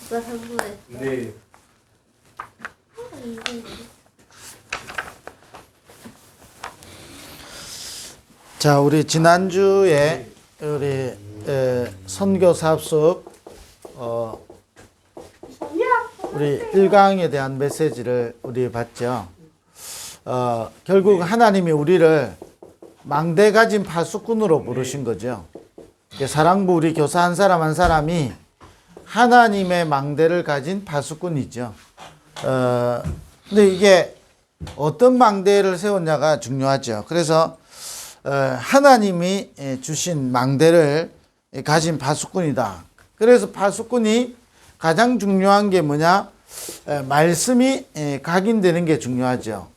오빠 성공했어. 네. 자, 우리 지난주에 우리 선교 사업 수업 우리 1강에 대한 메시지를 우리 봤죠. 결국 하나님이 우리를 망대 가진 파수꾼으로 부르신 거죠. 사랑부 우리 교사 한 사람 한 사람이 하나님의 망대를 가진 파수꾼이죠. 근데 이게 어떤 망대를 세웠냐가 중요하죠. 그래서 하나님이 주신 망대를 가진 파수꾼이다. 그래서 파수꾼이 가장 중요한 게 뭐냐? 말씀이 각인되는 게 중요하죠.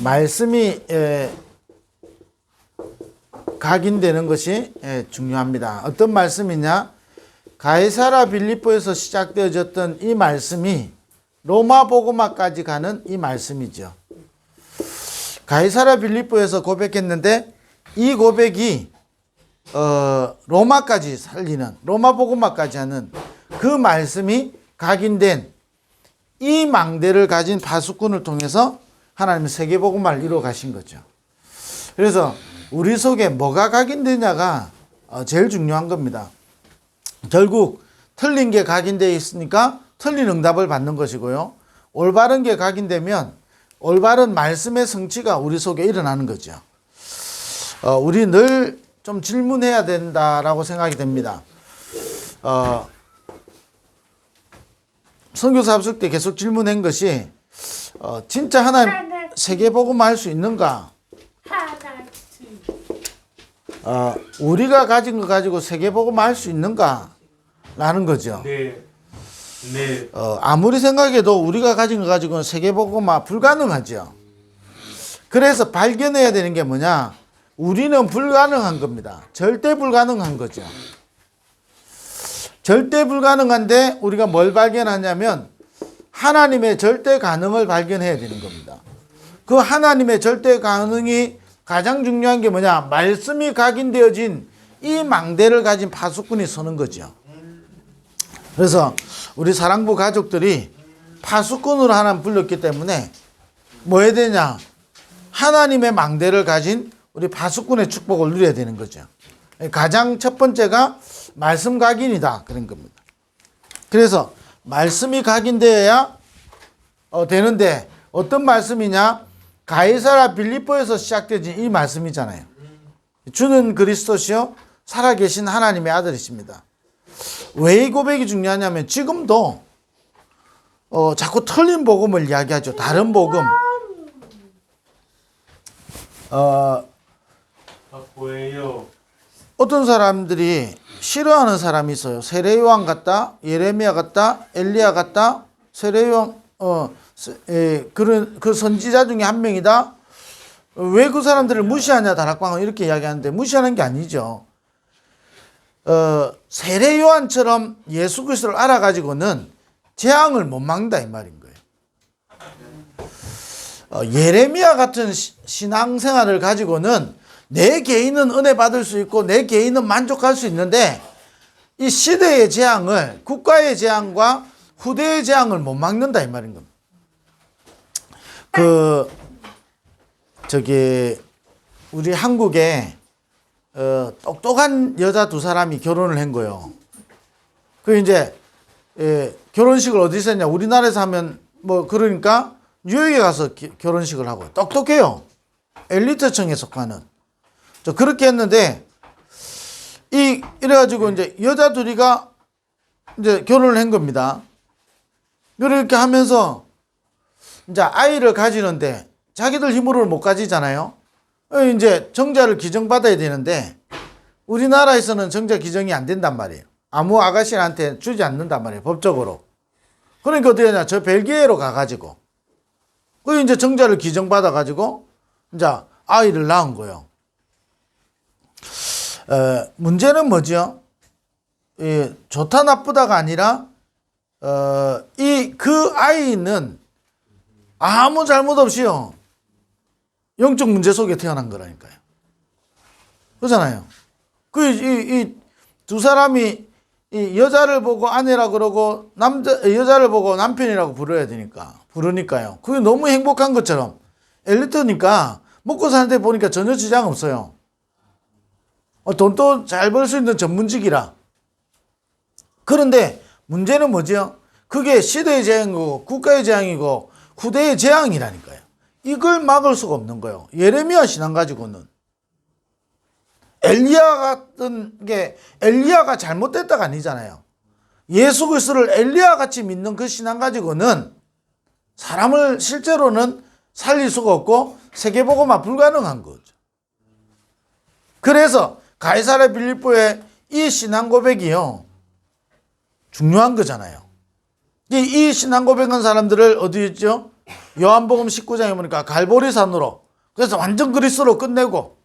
말씀이 각인되는 것이 중요합니다. 어떤 말씀이냐? 가이사라 빌립보에서 시작되어졌던 이 말씀이 로마 복음화까지 가는 이 말씀이죠. 가이사라 빌립보에서 고백했는데 이 고백이 로마까지 살리는 로마 복음화까지 하는 그 말씀이 각인된 이 망대를 가진 파수꾼을 통해서 하나님은 세계 복음화를 이루어 가신 거죠. 그래서 우리 속에 뭐가 각인되냐가 제일 중요한 겁니다. 결국 틀린 게 각인되어 있으니까 틀린 응답을 받는 것이고요. 올바른 게 각인되면 올바른 말씀의 성취가 우리 속에 일어나는 거죠. 우리 늘 좀 질문해야 된다라고 생각이 됩니다. 선교사 합숙 때 계속 질문한 것이 진짜 하나님 세계복음화 할 수 있는가? 우리가 가진 거 가지고 세계복음화 할 수 있는가? 라는 거죠. 네. 네. 아무리 생각해도 우리가 가진 거 가지고는 세계복음화 불가능하죠. 그래서 발견해야 되는 게 뭐냐? 우리는 불가능한 겁니다. 절대 불가능한 거죠. 절대 불가능한데 우리가 뭘 발견하냐면 하나님의 절대 가능을 발견해야 되는 겁니다. 그 하나님의 절대 가능이 가장 중요한 게 뭐냐? 말씀이 각인되어진 이 망대를 가진 파수꾼이 서는 거죠. 그래서 우리 사랑부 가족들이 파수꾼으로 하나님 불렀기 때문에 뭐 해야 되냐? 하나님의 망대를 가진 우리 파수꾼의 축복을 누려야 되는 거죠. 가장 첫 번째가 말씀 각인이다. 그런 겁니다. 그래서 말씀이 각인되어야 되는데 어떤 말씀이냐? 가이사라 빌립보에서 시작되진 이 말씀이잖아요. 주는 그리스도시요 살아계신 하나님의 아들이십니다. 왜 이 고백이 중요하냐면 지금도 자꾸 틀린 복음을 이야기하죠. 다른 복음. 뭐예요? 어떤 사람들이 싫어하는 사람이 있어요. 세례요한 같다, 예레미야 같다, 엘리야 같다, 세례요한 그런 그 선지자 중에 한 명이다. 왜 그 사람들을 무시하냐 다락방은 이렇게 이야기하는데 무시하는 게 아니죠. 세례 요한처럼 예수 그리스도를 알아가지고는 재앙을 못 막는다 이 말인 거예요. 예레미야 같은 신앙생활을 가지고는 내 개인은 은혜 받을 수 있고 내 개인은 만족할 수 있는데 이 시대의 재앙을 국가의 재앙과 후대의 재앙을 못 막는다 이 말인 겁니다. 우리 한국에 똑똑한 여자 두 사람이 결혼을 한 거예요. 그 이제 결혼식을 어디서 했냐? 우리나라에서 하면 뭐 그러니까 뉴욕에 가서 결혼식을 하고 똑똑해요. 엘리트층에 속하는. 그렇게 했는데 이래가지고 이제 여자 둘이가 이제 결혼을 한 겁니다. 그렇게 하면서 이제 아이를 가지는데 자기들 힘으로는 못 가지잖아요. 이제 정자를 기증받아야 되는데 우리나라에서는 정자 기증이 안 된단 말이에요. 아무 아가씨한테 주지 않는단 말이에요. 법적으로. 그러니까 어떻게 하냐? 저 벨기에로 가가지고 그 이제 정자를 기증받아가지고 이제 아이를 낳은 거예요. 문제는 뭐죠? 좋다 나쁘다가 아니라 그 아이는 아무 잘못 없이요 영적 문제 속에 태어난 거라니까요. 그렇잖아요. 두 사람이 이 여자를 보고 아내라 그러고 여자를 보고 남편이라고 부르야 되니까 부르니까요. 그게 너무 행복한 것처럼 엘리트니까 먹고 사는데 보니까 전혀 지장 없어요. 돈도 잘 벌 수 있는 전문직이라. 그런데 문제는 뭐죠? 그게 시대의 재앙이고 국가의 재앙이고 후대의 재앙이라니까요. 이걸 막을 수가 없는 거예요. 예레미야 신앙 가지고는. 엘리야 같은 게 엘리야가 잘못됐다가 아니잖아요. 예수 그리스도를 엘리야 같이 믿는 그 신앙 가지고는 사람을 실제로는 살릴 수가 없고 세계복음화 불가능한 거죠. 그래서 가이사랴 빌립보의 이 신앙 고백이요 중요한 거잖아요. 이 신앙 고백한 사람들을 어디 있죠? 요한복음 19장에 보니까 갈보리산으로 그래서 완전 그리스도로 끝내고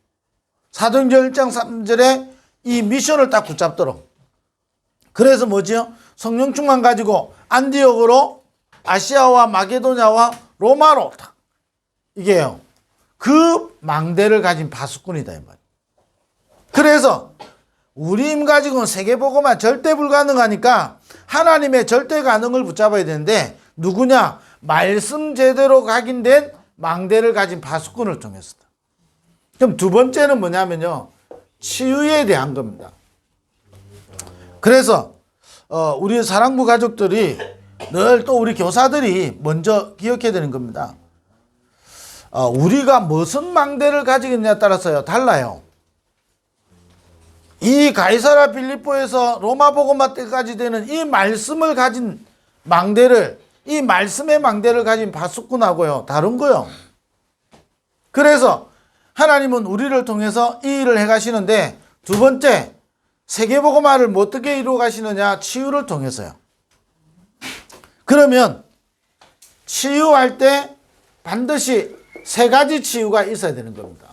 사도행전 1장 3절에 이 미션을 딱 붙잡도록. 그래서 뭐지요? 성령 충만 가지고 안디옥으로 아시아와 마게도냐와 로마로 딱 이게요. 그 망대를 가진 파수꾼이다 이 말이에요. 그래서 우리 힘 가지고는 세계복음화 절대 불가능하니까 하나님의 절대 가능을 붙잡아야 되는데 누구냐? 말씀 제대로 각인된 망대를 가진 파수꾼을 통해서다. 그럼 두 번째는 뭐냐면요. 치유에 대한 겁니다. 그래서 우리 사랑부 가족들이 늘 또 우리 교사들이 먼저 기억해야 되는 겁니다. 우리가 무슨 망대를 가지고 있느냐에 따라서요. 달라요. 이 가이사랴 빌립보에서 로마 복음화 때까지 되는 이 말씀을 가진 망대를 이 말씀의 망대를 가진 파수꾼하고요. 다른 거요. 그래서 하나님은 우리를 통해서 이 일을 해가시는데 두 번째 세계복음화를 어떻게 이루어 가시느냐? 치유를 통해서요. 그러면 치유할 때 반드시 세 가지 치유가 있어야 되는 겁니다.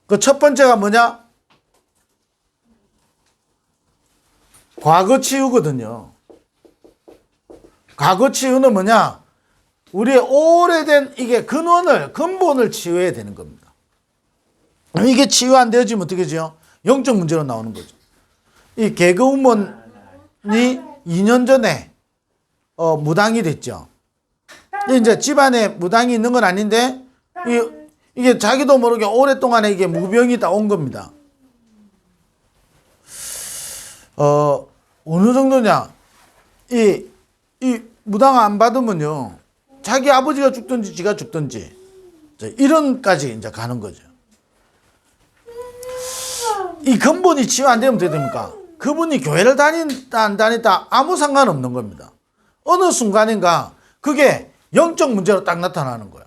그 첫 번째가 뭐냐? 과거 치유거든요. 과거 치유는 뭐냐? 우리의 오래된 이게 근본을 치유해야 되는 겁니다. 이게 치유 안 되어지면 어떻게 되죠? 영적 문제로 나오는 거죠. 이 개그우먼이 2년 전에 무당이 됐죠. 이제 집안에 무당이 있는 건 아닌데 이게 자기도 모르게 오랫동안에 이게 무병이 다 온 겁니다. 어느 정도냐? 이 무당 안 받으면요. 자기 아버지가 죽든지 지가 죽든지 이런까지 이제 가는 거죠. 이 근본이 치유 안 되면 어떻게 됩니까? 그분이 교회를 다닌다 안 다닌다 아무 상관없는 겁니다. 어느 순간인가 그게 영적 문제로 딱 나타나는 거예요.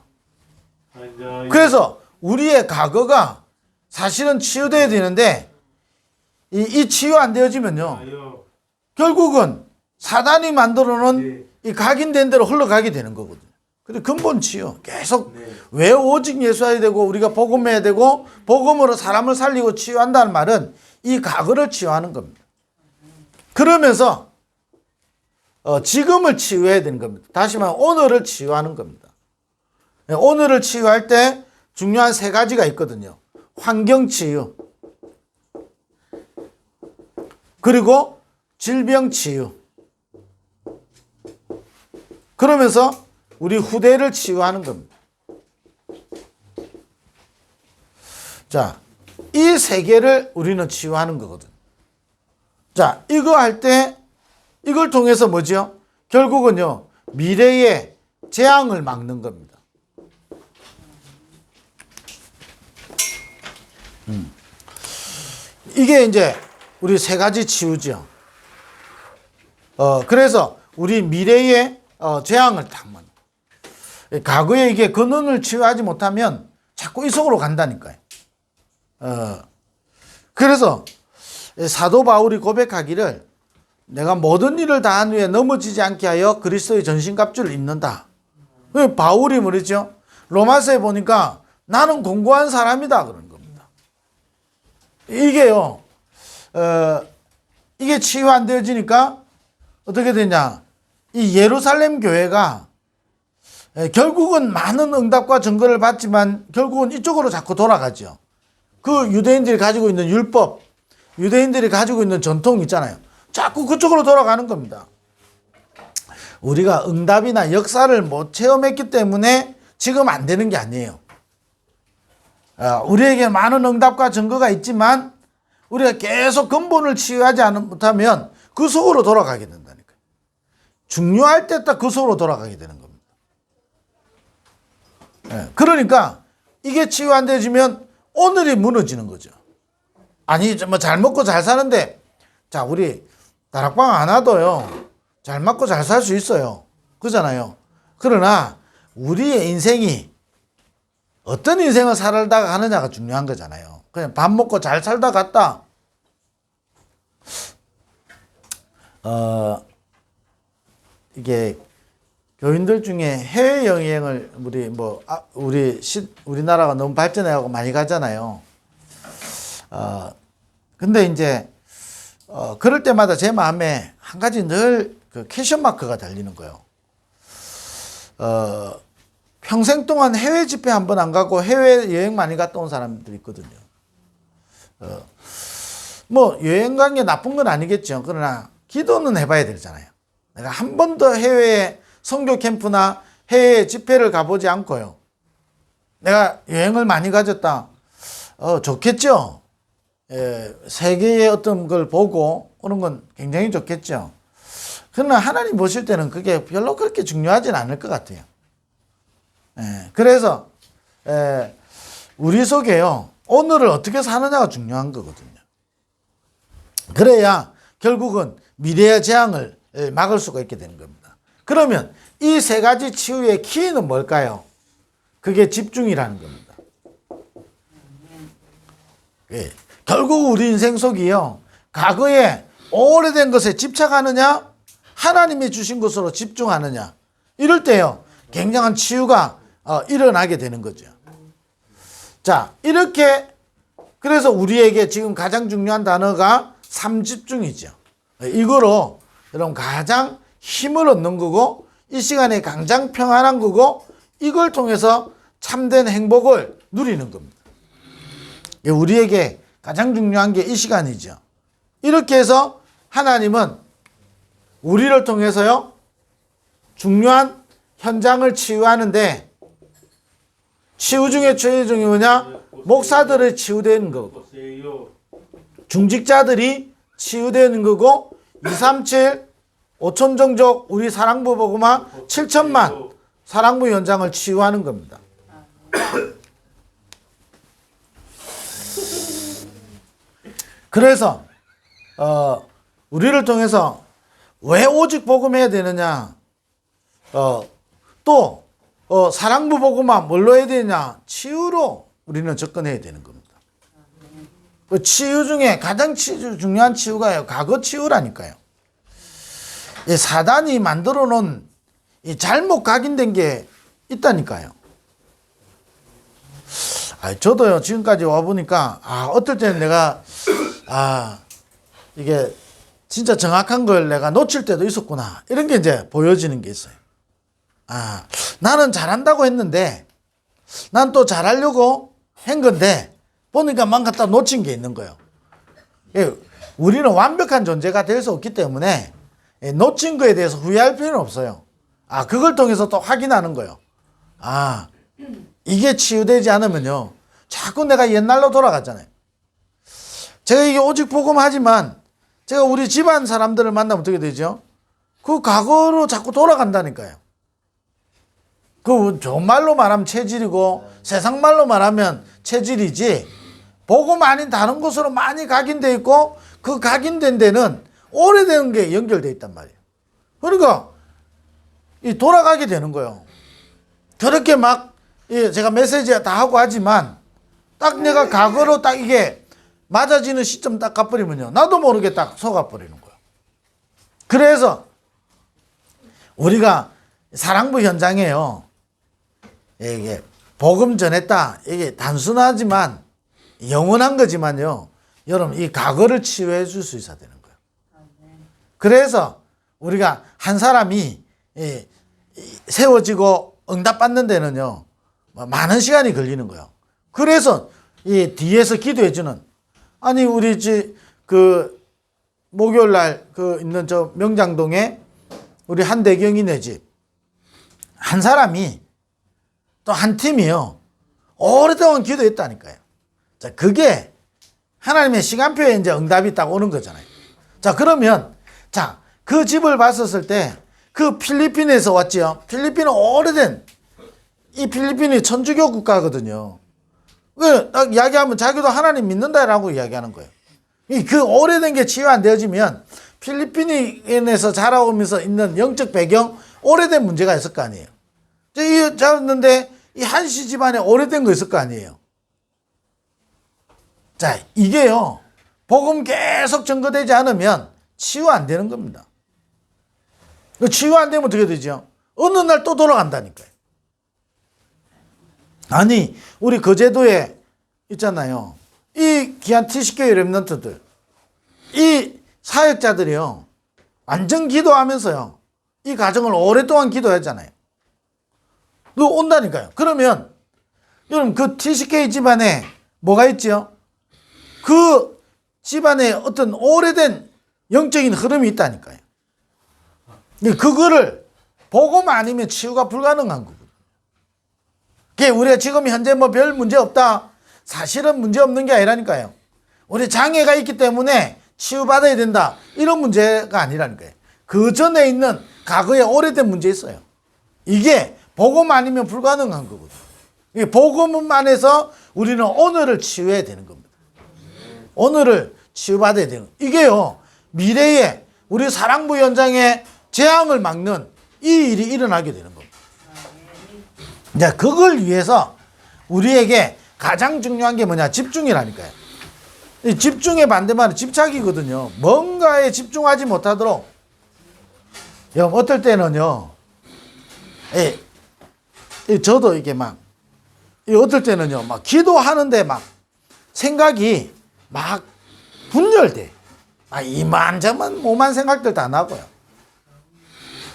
그래서 우리의 과거가 사실은 치유돼야 되는데 이 치유 안 되어지면요. 결국은 사단이 만들어 놓은 이 각인된 대로 흘러가게 되는 거거든요. 근데 근본 치유 계속 왜 오직 예수해야 되고 우리가 복음해야 되고 복음으로 사람을 살리고 치유한다는 말은 이 과거를 치유하는 겁니다. 그러면서 지금을 치유해야 되는 겁니다. 다시 말하면 오늘을 치유하는 겁니다. 오늘을 치유할 때 중요한 세 가지가 있거든요. 환경 치유, 그리고 질병 치유. 그러면서 우리 후대를 치유하는 겁니다. 자, 이 세 개를 우리는 치유하는 거거든요. 자, 이거 할 때 이걸 통해서 뭐죠? 결국은요, 미래의 재앙을 막는 겁니다. 이게 이제 우리 세 가지 치유죠. 그래서 우리 미래의 재앙을 딱 막는. 과거에 이게 근원을 치유하지 못하면 자꾸 이 속으로 간다니까요. 그래서 사도 바울이 고백하기를 내가 모든 일을 다한 후에 넘어지지 않게 하여 그리스도의 전신갑주를 입는다. 바울이 뭐랬죠? 로마서에 보니까 나는 공고한 사람이다 그런 겁니다. 이게요. 이게 치유 안 되어지니까 어떻게 되냐? 이 예루살렘 교회가 결국은 많은 응답과 증거를 받지만 결국은 이쪽으로 자꾸 돌아가죠. 그 유대인들이 가지고 있는 율법, 유대인들이 가지고 있는 전통 있잖아요. 자꾸 그쪽으로 돌아가는 겁니다. 우리가 응답이나 역사를 못 체험했기 때문에 지금 안 되는 게 아니에요. 우리에게 많은 응답과 증거가 있지만 우리가 계속 근본을 치유하지 못하면 그 속으로 돌아가게 된다니까요. 중요할 때 딱 그 속으로 돌아가게 되는 겁니다. 그러니까 이게 치유 안 되지면 오늘이 무너지는 거죠. 아니 뭐 잘 먹고 잘 사는데, 자 우리 다락방 안 와도요 잘 먹고 잘 살 수 있어요. 그잖아요. 그러나 우리의 인생이 어떤 인생을 살다가 가느냐가 중요한 거잖아요. 그냥 밥 먹고 잘 살다 갔다. 이게 교인들 중에 해외 여행을 우리나라가 너무 발전해가고 많이 가잖아요. 근데 이제 그럴 때마다 제 마음에 한 가지 늘 그 퀘션 마크가 달리는 거예요. 평생 동안 해외 집회 한 번 안 가고 해외 여행 많이 갔다 온 사람들이 있거든요. 뭐 여행 간 게 나쁜 건 아니겠죠. 그러나 기도는 해봐야 되잖아요. 내가 한 번도 해외 선교 캠프나 해외 집회를 가보지 않고요. 내가 여행을 많이 가졌다. 좋겠죠. 세계의 어떤 걸 보고 오는 건 굉장히 좋겠죠. 그러나 하나님 보실 때는 그게 별로 그렇게 중요하진 않을 것 같아요. 그래서 우리 속에요 오늘을 어떻게 사느냐가 중요한 거거든요. 그래야 결국은 미래의 재앙을 막을 수가 있게 되는 겁니다. 그러면 이 세 가지 치유의 키는 뭘까요? 그게 집중이라는 겁니다. 결국 우리 인생 속이요 과거에 오래된 것에 집착하느냐 하나님이 주신 것으로 집중하느냐, 이럴 때요 굉장한 치유가 일어나게 되는 거죠. 자, 이렇게 그래서 우리에게 지금 가장 중요한 단어가 삼집중이죠. 이거로 여러분 가장 힘을 얻는 거고 이 시간에 가장 평안한 거고 이걸 통해서 참된 행복을 누리는 겁니다. 우리에게 가장 중요한 게 이 시간이죠. 이렇게 해서 하나님은 우리를 통해서요 중요한 현장을 치유하는데, 치유 중에 최종이 뭐냐? 목사들이 치유되는 거고 중직자들이 치유되는 거고 237 5천 종족 우리 사랑부 복음화 7천만 사랑부 현장을 치유하는 겁니다. 그래서 우리를 통해서 왜 오직 복음해야 되느냐? 또 사랑부 복음화 뭘로 해야 되냐? 치유로 우리는 접근해야 되는 겁니다. 그 치유 중에 가장 중요한 치유가요 과거 치유라니까요. 이 사단이 만들어 놓은 이 잘못 각인된 게 있다니까요. 저도요 지금까지 와 보니까 어떨 때는 내가 이게 진짜 정확한 걸 내가 놓칠 때도 있었구나, 이런 게 이제 보여지는 게 있어요. 나는 잘한다고 했는데 난 또 잘하려고 한 건데 보니까 만 갖다 놓친 게 있는 거예요. 우리는 완벽한 존재가 될 수 없기 때문에 놓친 거에 대해서 후회할 필요는 없어요. 그걸 통해서 또 확인하는 거예요. 이게 치유되지 않으면요 자꾸 내가 옛날로 돌아갔잖아요. 제가 이게 오직 복음하지만 제가 우리 집안 사람들을 만나면 어떻게 되죠? 그 과거로 자꾸 돌아간다니까요. 그 좋은 말로 말하면 체질이고 세상 말로 말하면 체질이지, 복음 아닌 다른 곳으로 많이 각인되어 있고 그 각인된 데는 오래된 게 연결되어 있단 말이에요. 그러니까 돌아가게 되는 거예요. 그렇게 막 제가 메시지 다 하고 하지만 딱 내가 과거로 딱 이게 맞아지는 시점 딱 가버리면요 나도 모르게 딱 속아버리는 거예요. 그래서 우리가 사랑부 현장에요 이게 복음 전했다, 이게 단순하지만 영원한 거지만요 여러분 이 과거를 치유해 줄 수 있어야 되는 거예요. 그래서 우리가 한 사람이 세워지고 응답받는 데는요 많은 시간이 걸리는 거예요. 그래서 이 뒤에서 기도해 주는, 우리 그 목요일 날 그 있는 저 명장동에 우리 한대경이네 집 한 사람이 또 한 팀이요. 오랫동안 기도했다니까요. 자, 그게 하나님의 시간표에 이제 응답이 딱 오는 거잖아요. 자, 그러면 자, 그 집을 봤었을 때 그 필리핀에서 왔지요. 필리핀은 오래된 이 필리핀이 천주교 국가거든요. 딱 이야기하면 자기도 하나님 믿는다라고 이야기하는 거예요. 그 오래된 게 치유 안 되어지면 필리핀에서 자라오면서 있는 영적 배경 오래된 문제가 있을 거 아니에요. 이 잡았는데 이 한씨 집안에 오래된 거 있을 거 아니에요. 자, 이게요. 복음 계속 증거되지 않으면 치유 안 되는 겁니다. 치유 안 되면 어떻게 되죠? 어느 날 또 돌아간다니까요. 아니, 우리 거제도에 있잖아요. 이 귀한 TCK 렘넌트들, 이 사역자들이요. 완전 기도하면서요. 이 가정을 오랫동안 기도했잖아요. 그 온다니까요. 그러면 여러분 그 TCK 집안에 뭐가 있죠? 그 집안에 어떤 오래된 영적인 흐름이 있다니까요. 그거를 복음 아니면 치유가 불가능한 거거든요. 우리가 지금 현재 뭐 별 문제 없다. 사실은 문제 없는 게 아니라니까요. 우리 장애가 있기 때문에 치유받아야 된다. 이런 문제가 아니라니까요. 그 전에 있는 과거에 오래된 문제 있어요. 이게 복음 아니면 불가능한 거거든요. 복음만 해서 우리는 오늘을 치유해야 되는 겁니다. 오늘을 치유받아야 되는 거예요. 이게요. 미래에 우리 사랑부 현장에 재앙을 막는 이 일이 일어나게 되는 겁니다. 이제 그걸 위해서 우리에게 가장 중요한 게 뭐냐? 집중이라니까요. 이 집중의 반대말은 집착이거든요. 뭔가에 집중하지 못하도록. 어떨 때는요. 저도 이게 막 어떨 때는요. 막 기도하는데 막 생각이 막 분열돼. 이만저만 오만 생각들 다 나고요.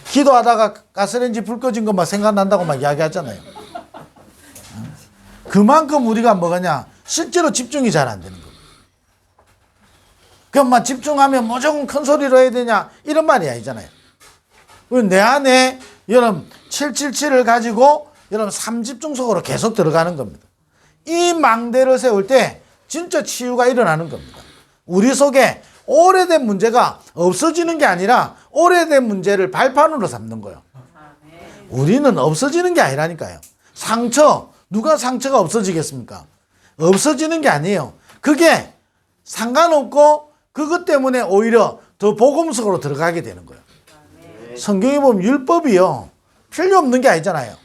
기도하다가 가스레인지 불 꺼진 것만 생각난다고 막 이야기하잖아요. 그만큼 우리가 뭐가냐? 실제로 집중이 잘 안 되는 겁니다. 그럼 막 집중하면 무조건 큰 소리로 해야 되냐? 이런 말이 아니잖아요. 내 안에 여러분 777을 가지고 여러분 3집중속으로 계속 들어가는 겁니다. 이 망대를 세울 때 진짜 치유가 일어나는 겁니다. 우리 속에 오래된 문제가 없어지는 게 아니라 오래된 문제를 발판으로 삼는 거예요. 우리는 없어지는 게 아니라니까요. 누가 상처가 없어지겠습니까? 없어지는 게 아니에요. 그게 상관없고 그것 때문에 오히려 더 복음 속으로 들어가게 되는 거예요. 성경에 보면 율법이요. 필요 없는 게 아니잖아요.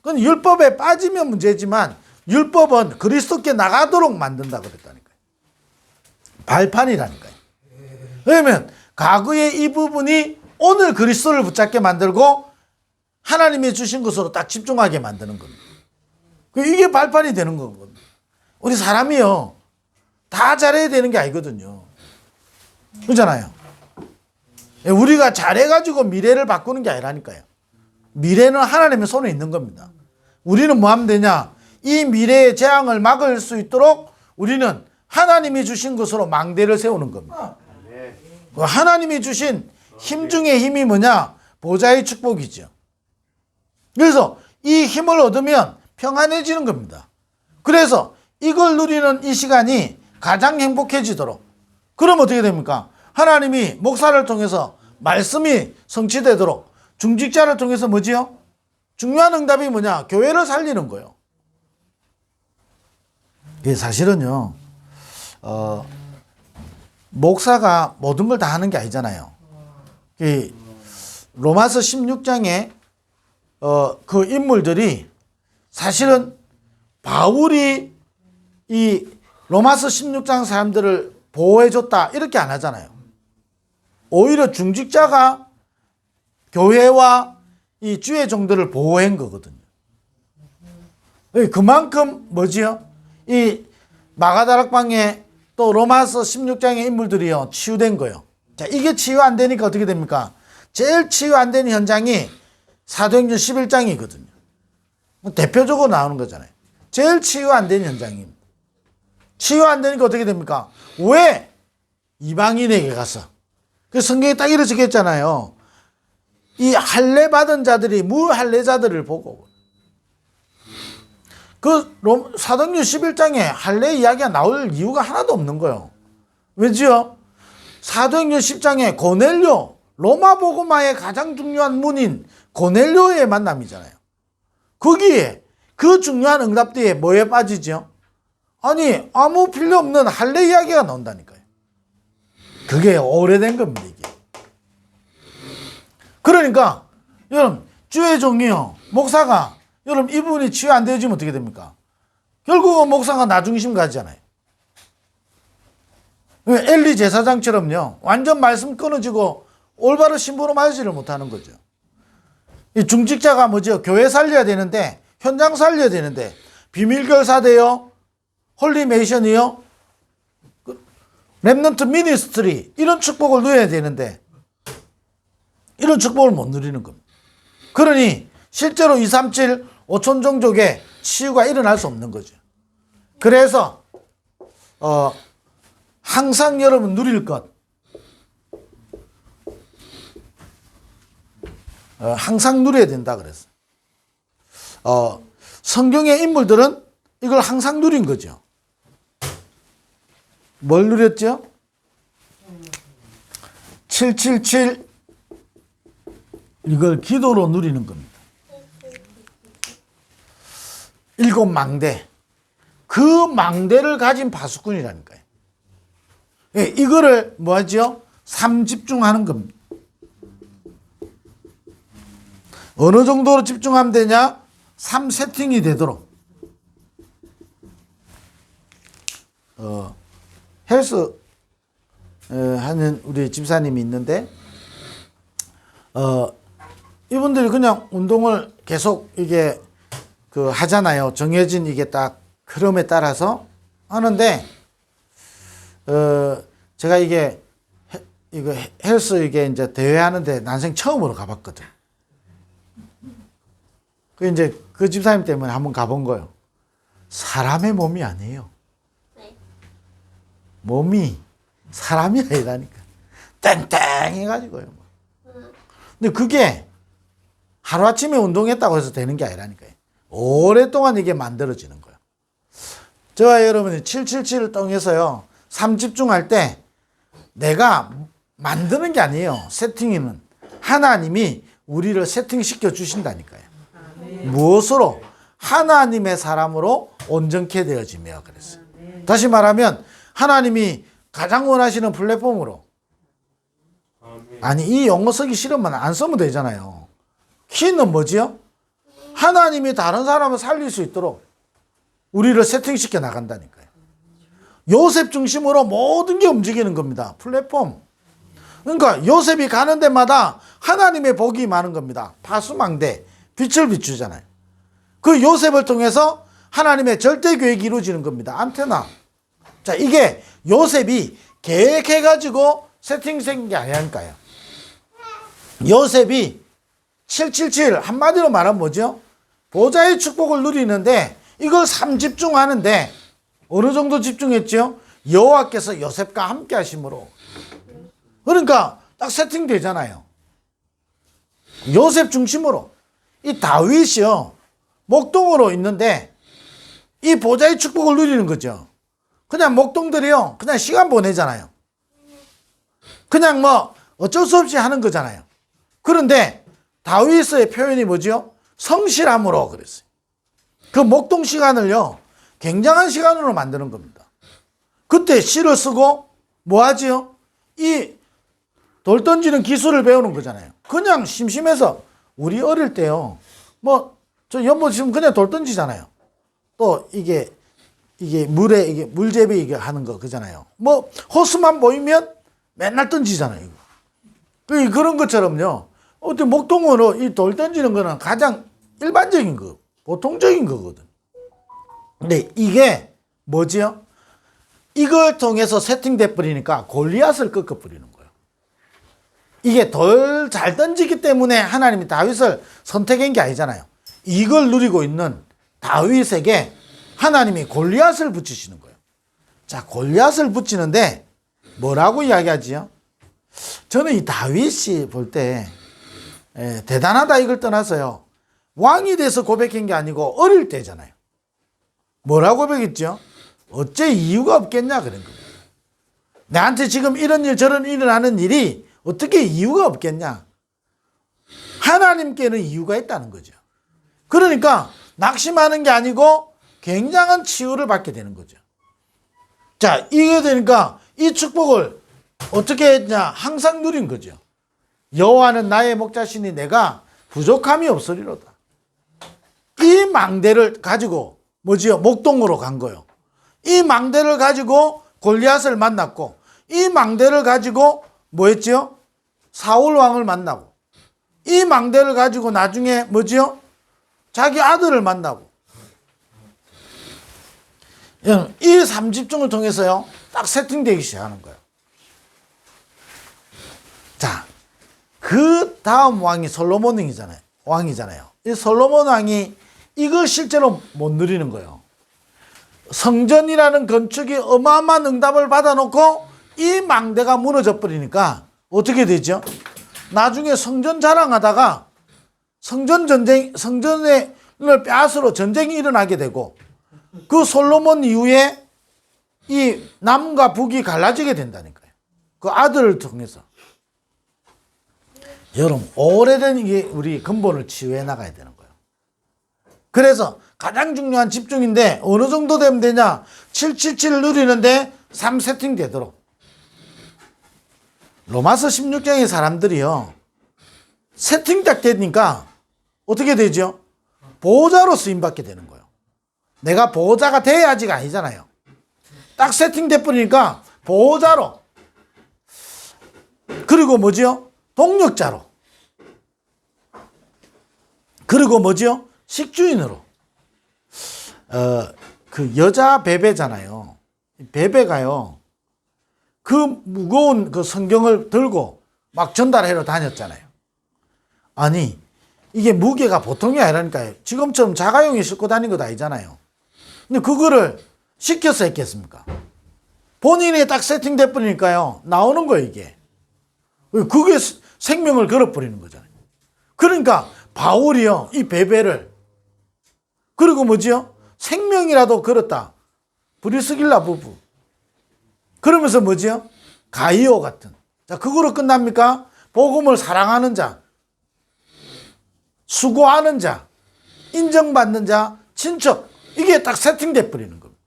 그건 율법에 빠지면 문제지만 율법은 그리스도께 나가도록 만든다 그랬다니까요. 발판이라니까요. 왜냐면 과거의 이 부분이 오늘 그리스도를 붙잡게 만들고 하나님이 주신 것으로 딱 집중하게 만드는 겁니다. 이게 발판이 되는 거거든요. 우리 사람이요. 다 잘해야 되는 게 아니거든요. 그렇잖아요. 우리가 잘해가지고 미래를 바꾸는 게 아니라니까요. 미래는 하나님의 손에 있는 겁니다. 우리는 뭐 하면 되냐? 이 미래의 재앙을 막을 수 있도록 우리는 하나님이 주신 것으로 망대를 세우는 겁니다. 하나님이 주신 힘 중에 힘이 뭐냐? 보좌의 축복이죠. 그래서 이 힘을 얻으면 평안해지는 겁니다. 그래서 이걸 누리는 이 시간이 가장 행복해지도록. 그럼 어떻게 됩니까? 하나님이 목사를 통해서 말씀이 성취되도록 중직자를 통해서 뭐지요? 중요한 응답이 뭐냐? 교회를 살리는 거예요. 이게 사실은요. 목사가 모든 걸 다 하는 게 아니잖아요. 로마서 16장에 그 인물들이 사실은 바울이 이 로마서 16장 사람들을 보호해줬다 이렇게 안 하잖아요. 오히려 중직자가 교회와 이 주의 종들을 보호한 거거든요. 그만큼 뭐지요? 이 마가다락방에 또 로마서 16장의 인물들이요 치유된 거예요. 자, 이게 치유 안 되니까 어떻게 됩니까? 제일 치유 안 되는 현장이 사도행전 11장이거든요. 대표적으로 나오는 거잖아요. 제일 치유 안 되는 현장입니다. 치유 안 되니까 어떻게 됩니까? 왜 이방인에게 가서. 그 성경에 딱 이렇게 적혔잖아요. 이 할례 받은 자들이 무할례자들을 보고 그 사도행전 11장에 할례 이야기가 나올 이유가 하나도 없는 거예요. 왜지요? 사도행전 10장에 고넬료, 로마 복음화의 가장 중요한 문인 고넬료의 만남이잖아요. 거기에 그 중요한 응답대에 뭐에 빠지죠? 아니 아무 필요 없는 할례 이야기가 나온다니까요. 그게 오래된 겁니다. 이게. 그러니까 여러분 주의 종이요 목사가 여러분 이분이 치유 안 되어지면 어떻게 됩니까? 결국은 목사가 나중심 가지잖아요. 엘리 제사장처럼요 완전 말씀 끊어지고 올바른 신부로 말지를 못하는 거죠. 이 중직자가 뭐죠? 교회 살려야 되는데 현장 살려야 되는데 비밀결사대요 홀리메이션이요 렘넌트 미니스트리 이런 축복을 누려야 되는데 이런 축복을 못 누리는 겁니다. 그러니 실제로 237 5천 종족에 치유가 일어날 수 없는 거죠. 그래서 항상 여러분 누릴 것 항상 누려야 된다 그랬어요. 성경의 인물들은 이걸 항상 누린 거죠. 뭘 누렸죠? 777 이걸 기도로 누리는 겁니다. 7 망대. 그 망대를 가진 파수꾼이라니까요. 예, 이거를 뭐 하죠? 3집중하는 겁니다. 어느 정도로 집중하면 되냐? 3세팅이 되도록. 헬스 하는 우리 집사님이 있는데 이분들이 그냥 운동을 계속 이게 그 하잖아요. 정해진 이게 딱 흐름에 따라서 하는데 제가 이거 헬스 이게 이제 대회 하는데 난생 처음으로 가봤거든. 그 이제 그 집사님 때문에 한번 가본 거예요. 사람의 몸이 아니에요. 몸이 사람이 아니라니까. 땡땡해가지고요. 근데 그게 하루아침에 운동했다고 해서 되는 게 아니라니까요. 오랫동안 이게 만들어지는 거예요. 저와 여러분이 777을 통해서요. 3집중할 때 내가 만드는 게 아니에요. 세팅이는. 하나님이 우리를 세팅시켜 주신다니까요. 무엇으로? 하나님의 사람으로 온전케 되어지며 그랬어요. 다시 말하면 하나님이 가장 원하시는 플랫폼으로. 아니 이 용어 쓰기 싫으면 안 쓰면 되잖아요. 키는 뭐지요? 하나님이 다른 사람을 살릴 수 있도록 우리를 세팅시켜 나간다니까요. 요셉 중심으로 모든 게 움직이는 겁니다. 플랫폼. 그러니까 요셉이 가는 데마다 하나님의 복이 많은 겁니다. 파수망대, 빛을 비추잖아요. 그 요셉을 통해서 하나님의 절대 계획이 이루어지는 겁니다. 안테나. 자, 이게 요셉이 계획해가지고 세팅된 게 아니라니까요. 요셉이 777 한마디로 말하면 뭐죠? 보좌의 축복을 누리는데 이걸 3집중하는데 어느 정도 집중했죠? 여호와께서 요셉과 함께 하심으로. 그러니까 딱 세팅되잖아요. 요셉 중심으로. 이 다윗이요. 목동으로 있는데 이 보좌의 축복을 누리는 거죠. 그냥 목동들이요. 그냥 시간 보내잖아요. 그냥 뭐 어쩔 수 없이 하는 거잖아요. 그런데 다윗의 표현이 뭐죠? 성실함으로 그랬어요. 그 목동 시간을요. 굉장한 시간으로 만드는 겁니다. 그때 시를 쓰고 뭐 하지요? 이 돌 던지는 기술을 배우는 거잖아요. 그냥 심심해서 우리 어릴 때요. 뭐 저 연못 지금 그냥 돌 던지잖아요. 또 이게 물에 이게 물제비 이게 하는 거 그잖아요. 뭐 호수만 보이면 맨날 던지잖아요. 그런 것처럼요. 어떤 목동으로 이 돌 던지는 거는 가장 일반적인 거, 보통적인 거거든. 근데 이게 뭐지요? 이걸 통해서 세팅돼 버리니까 골리앗을 꺾어 버리는 거예요. 이게 덜 잘 던지기 때문에 하나님이 다윗을 선택한 게 아니잖아요. 이걸 누리고 있는 다윗에게 하나님이 골리앗을 붙이시는 거예요. 자, 골리앗을 붙이는데 뭐라고 이야기하지요? 저는 이 다윗이 볼 때 대단하다 이걸 떠나서요. 왕이 돼서 고백한 게 아니고 어릴 때잖아요. 뭐라고 고백했죠? 어째 이유가 없겠냐 그런 겁니다. 나한테 지금 이런 일 저런 일어나는 일이 어떻게 이유가 없겠냐. 하나님께는 이유가 있다는 거죠. 그러니까 낙심하는 게 아니고 굉장한 치유를 받게 되는 거죠. 자, 이게 되니까 이 축복을 어떻게 했냐? 항상 누린 거죠. 여호와는 나의 목자시니 내가 부족함이 없으리로다. 이 망대를 가지고 뭐지요? 목동으로 간 거요. 이 망대를 가지고 골리앗을 만났고, 이 망대를 가지고 뭐 했지요? 사울 왕을 만나고, 이 망대를 가지고 나중에 뭐지요? 자기 아들을 만나고. 이 3집중을 통해서요, 딱 세팅되기 시작하는 거예요. 자, 그 다음 왕이 왕이잖아요. 이 솔로몬 왕이 이걸 실제로 못 누리는 거예요. 성전이라는 건축이 어마어마한 응답을 받아놓고 이 망대가 무너져 버리니까 어떻게 되죠? 나중에 성전 자랑하다가 성전을 빼앗으러 전쟁이 일어나게 되고, 그 솔로몬 이후에 이 남과 북이 갈라지게 된다니까요. 그 아들을 통해서. 여러분, 오래된 이게 우리 근본을 치유해 나가야 되는 거예요. 그래서 가장 중요한 집중인데 어느 정도 되면 되냐? 777을 누리는데 3세팅 되도록. 로마서 16장의 사람들이요, 세팅 딱 되니까 어떻게 되죠? 보호자로 쓰임받게 되는 거예요. 내가 보호자가 돼야지가 아니잖아요. 딱 세팅돼 버리니까 보호자로, 그리고 뭐지요? 동력자로, 그리고 뭐지요? 식주인으로. 그 여자 베베잖아요. 베베가요, 그 무거운 그 성경을 들고 막 전달하러 다녔잖아요. 아니, 이게 무게가 보통이 아니라니까요. 지금처럼 자가용이 싣고 다닌 것도 아니잖아요. 근데 그거를 시켜서 했겠습니까? 본인이 딱 세팅돼 버리니까요, 나오는 거예요, 이게. 그게 생명을 걸어버리는 거잖아요. 그러니까 바울이요, 이 베베를, 그리고 뭐지요? 생명이라도 걸었다. 브리스길라 부부. 그러면서 뭐지요? 가이오 같은. 자, 그거로 끝납니까? 복음을 사랑하는 자, 수고하는 자, 인정받는 자, 친척. 이게 딱 세팅돼 버리는 겁니다.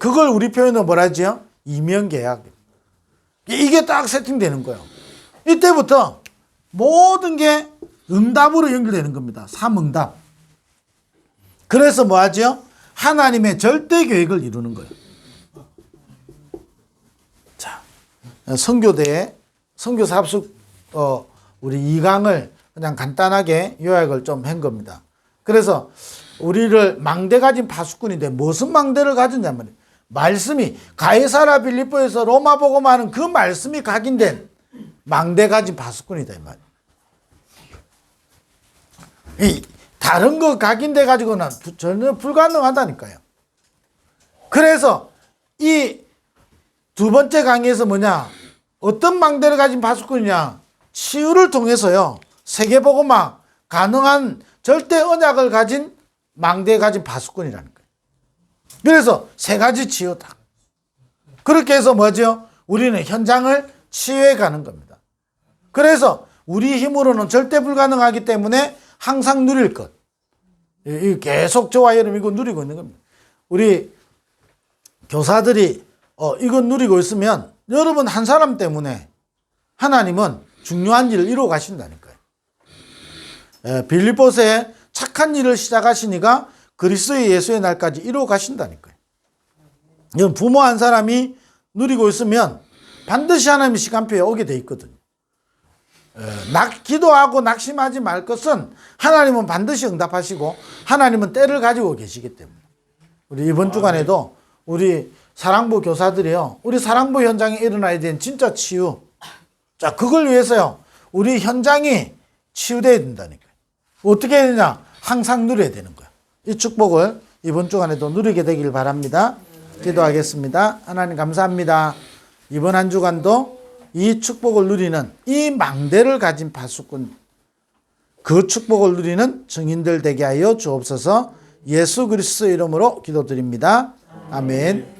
그걸 우리 표현으로 뭐라 하지요? 이면계약. 이게 딱 세팅되는 거예요. 이때부터 모든 게 응답으로 연결되는 겁니다. 삼응답. 그래서 뭐 하죠? 하나님의 절대 계획을 이루는 거예요. 자, 선교대에 선교사 합숙 우리 2강을 그냥 간단하게 요약을 좀 한 겁니다. 그래서 우리를 망대 가진 파수꾼인데 무슨 망대를 가졌냐면, 말씀이 가이사라 빌립보에서 로마 복음하는 그 말씀이 각인된 망대 가진 파수꾼이다 이 말이에요. 이 다른 거 각인돼 가지고는 전혀 불가능하다니까요. 그래서 이 두 번째 강의에서 뭐냐, 어떤 망대를 가진 파수꾼이냐, 치유를 통해서요, 세계복음화 가능한 절대 언약을 가진 망대에 가진 파수꾼이라는 거예요. 그래서 세 가지 치유다. 그렇게 해서 뭐죠? 우리는 현장을 치유해 가는 겁니다. 그래서 우리 힘으로는 절대 불가능하기 때문에 항상 누릴 것. 계속 저와 여러분 이거 누리고 있는 겁니다. 우리 교사들이 이거 누리고 있으면 여러분 한 사람 때문에 하나님은 중요한 일을 이루어 가신다니까요. 빌립보서에 착한 일을 시작하시니까 그리스도의 예수의 날까지 이루어 가신다니까요. 이건 부모 한 사람이 누리고 있으면 반드시 하나님의 시간표에 오게 돼 있거든요. 기도하고 낙심하지 말 것은 하나님은 반드시 응답하시고 하나님은 때를 가지고 계시기 때문에. 우리 이번 주간에도 우리 사랑부 교사들이요, 우리 사랑부 현장에 일어나야 되는 진짜 치유. 자, 그걸 위해서요, 우리 현장이 치유돼야 된다니까요. 어떻게 해야 되냐? 항상 누려야 되는 거야. 이 축복을 이번 주간에도 누리게 되길 바랍니다. 기도하겠습니다. 하나님 감사합니다. 이번 한 주간도 이 축복을 누리는 이 망대를 가진 파수꾼, 그 축복을 누리는 증인들 되게 하여 주옵소서. 예수 그리스도 이름으로 기도드립니다. 아멘.